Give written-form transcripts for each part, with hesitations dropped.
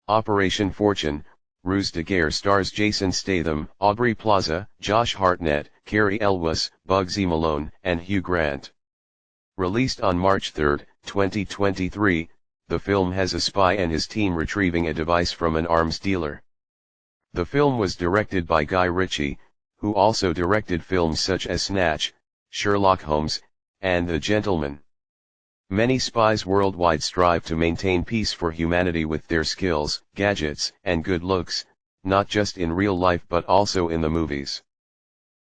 Operation Fortune, Ruse de Guerre stars Jason Statham, Aubrey Plaza, Josh Hartnett, Carrie Elwes, Bugsy Malone, and Hugh Grant. Released on March 3, 2023, the film has a spy and his team retrieving a device from an arms dealer. The film was directed by Guy Ritchie, who also directed films such as Snatch, Sherlock Holmes, and The Gentleman. Many spies worldwide strive to maintain peace for humanity with their skills, gadgets, and good looks, not just in real life but also in the movies.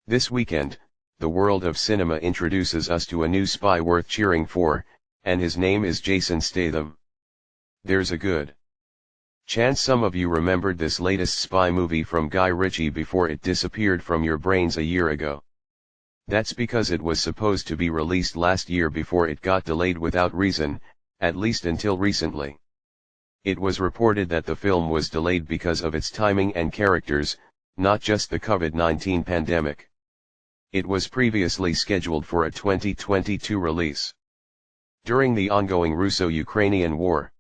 This weekend, the world of cinema introduces us to a new spy worth cheering for, and his name is Jason Statham. There's a good chance some of you remembered this latest spy movie from Guy Ritchie before it disappeared from your brains a year ago. That's because it was supposed to be released last year before it got delayed without reason, at least until recently. It was reported that the film was delayed because of its timing and characters, not just the COVID-19 pandemic. It was previously scheduled for a 2022 release during the ongoing Russo-Ukrainian war.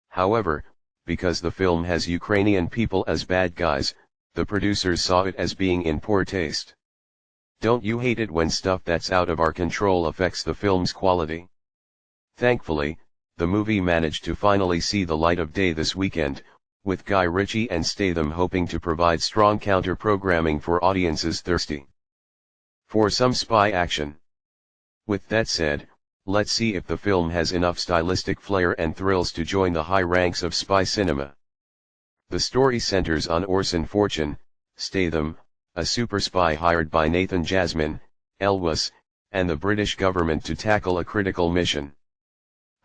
However, because the film has Ukrainian people as bad guys, the producers saw it as being in poor taste. Don't you hate it when stuff that's out of our control affects the film's quality? Thankfully, the movie managed to finally see the light of day this weekend, with Guy Ritchie and Statham hoping to provide strong counter-programming for audiences thirsty for some spy action. With that said, let's see if the film has enough stylistic flair and thrills to join the high ranks of spy cinema. The story centers on Orson Fortune, Statham, a super spy hired by Nathan Jasmine, Elwes, and the British government to tackle a critical mission.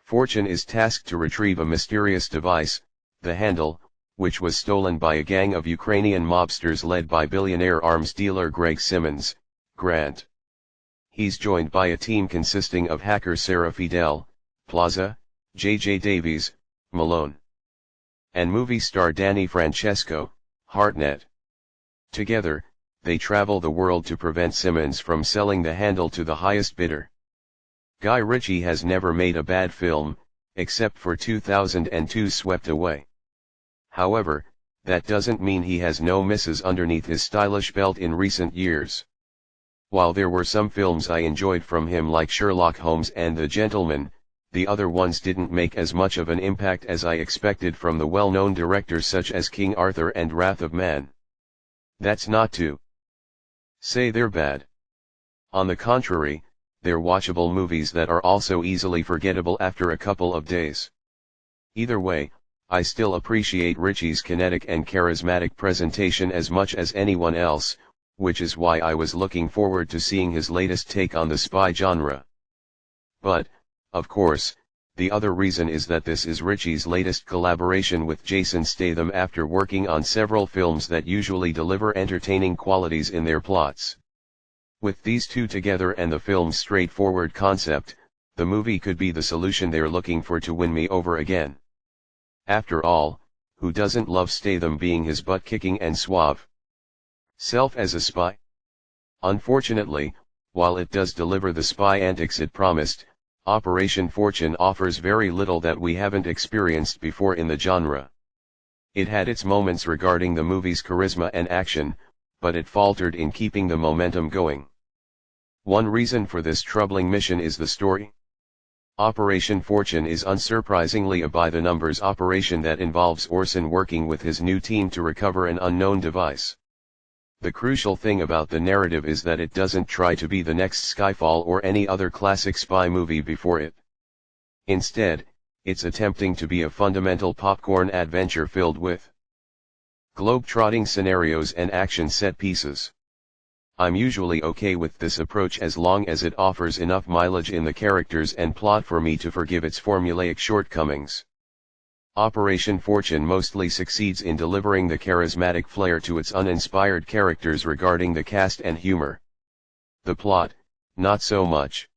Fortune is tasked to retrieve a mysterious device, the Handle, which was stolen by a gang of Ukrainian mobsters led by billionaire arms dealer Greg Simmons, Grant. He's joined by a team consisting of hacker Sarah Fidel, Plaza, J.J. Davies, Malone, and movie star Danny Francesco, Hartnett. Together, they travel the world to prevent Simmons from selling the Handle to the highest bidder. Guy Ritchie has never made a bad film, except for 2002's Swept Away. However, that doesn't mean he has no misses underneath his stylish belt in recent years. While there were some films I enjoyed from him like Sherlock Holmes and The Gentleman, the other ones didn't make as much of an impact as I expected from the well-known directors such as King Arthur and Wrath of Man. That's not to say they're bad. On the contrary, they're watchable movies that are also easily forgettable after a couple of days. Either way, I still appreciate Ritchie's kinetic and charismatic presentation as much as anyone else, which is why I was looking forward to seeing his latest take on the spy genre. But, of course, the other reason is that this is Ritchie's latest collaboration with Jason Statham after working on several films that usually deliver entertaining qualities in their plots. With these two together and the film's straightforward concept, the movie could be the solution they're looking for to win me over again. After all, who doesn't love Statham being his butt-kicking and suave self as a spy? Unfortunately, while it does deliver the spy antics it promised, Operation Fortune offers very little that we haven't experienced before in the genre. It had its moments regarding the movie's charisma and action, but it faltered in keeping the momentum going. One reason for this troubling mission is the story. Operation Fortune is unsurprisingly a by-the-numbers operation that involves Orson working with his new team to recover an unknown device. The crucial thing about the narrative is that it doesn't try to be the next Skyfall or any other classic spy movie before it. Instead, it's attempting to be a fundamental popcorn adventure filled with globe-trotting scenarios and action set pieces. I'm usually okay with this approach as long as it offers enough mileage in the characters and plot for me to forgive its formulaic shortcomings. Operation Fortune mostly succeeds in delivering the charismatic flair to its uninspired characters regarding the cast and humor. The plot, not so much.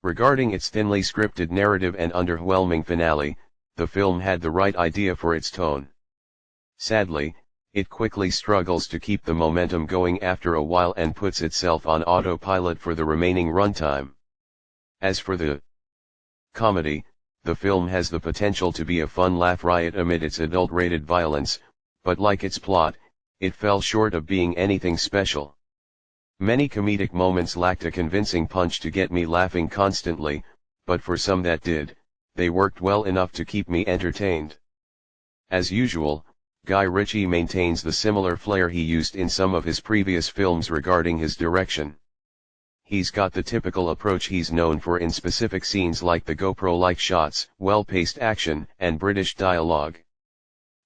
Regarding its thinly scripted narrative and underwhelming finale, the film had the right idea for its tone. Sadly, it quickly struggles to keep the momentum going after a while and puts itself on autopilot for the remaining runtime. As for the comedy, the film has the potential to be a fun laugh riot amid its adult-rated violence, but like its plot, it fell short of being anything special. Many comedic moments lacked a convincing punch to get me laughing constantly, but for some that did, they worked well enough to keep me entertained. As usual, Guy Ritchie maintains the similar flair he used in some of his previous films regarding his direction. He's got the typical approach he's known for in specific scenes like the GoPro-like shots, well-paced action, and British dialogue.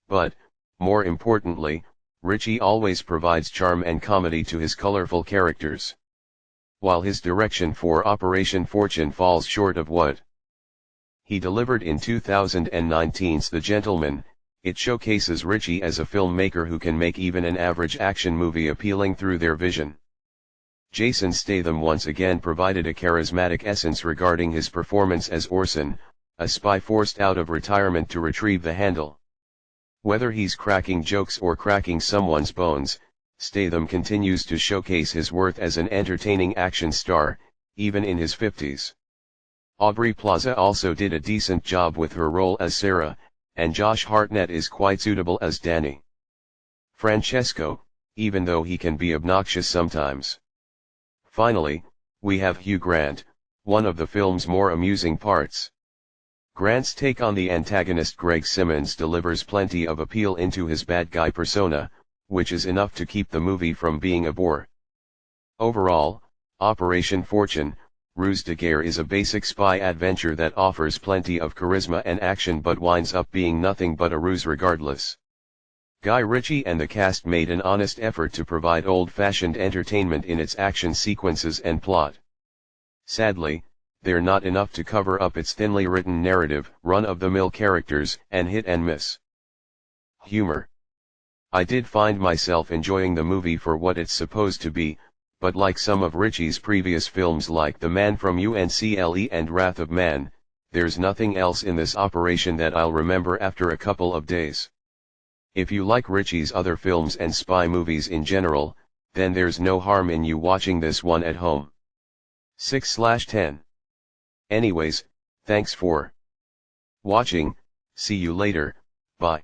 But, more importantly, Ritchie always provides charm and comedy to his colorful characters. While his direction for Operation Fortune falls short of what he delivered in 2019's The Gentleman, it showcases Ritchie as a filmmaker who can make even an average action movie appealing through their vision. Jason Statham once again provided a charismatic essence regarding his performance as Orson, a spy forced out of retirement to retrieve the handle. Whether he's cracking jokes or cracking someone's bones, Statham continues to showcase his worth as an entertaining action star, even in his 50s. Aubrey Plaza also did a decent job with her role as Sarah, and Josh Hartnett is quite suitable as Danny. Francesco, even though he can be obnoxious sometimes. Finally, we have Hugh Grant, one of the film's more amusing parts. Grant's take on the antagonist Greg Simmons delivers plenty of appeal into his bad guy persona, which is enough to keep the movie from being a bore. Overall, Operation Fortune, Ruse de Guerre is a basic spy adventure that offers plenty of charisma and action but winds up being nothing but a ruse regardless. Guy Ritchie and the cast made an honest effort to provide old-fashioned entertainment in its action sequences and plot. Sadly, they're not enough to cover up its thinly written narrative, run-of-the-mill characters, and hit-and-miss humor. I did find myself enjoying the movie for what it's supposed to be, but like some of Ritchie's previous films like The Man from UNCLE and Wrath of Man, there's nothing else in this operation that I'll remember after a couple of days. If you like Ritchie's other films and spy movies in general, then there's no harm in you watching this one at home. 6/10. Anyways, thanks for watching, see you later, bye.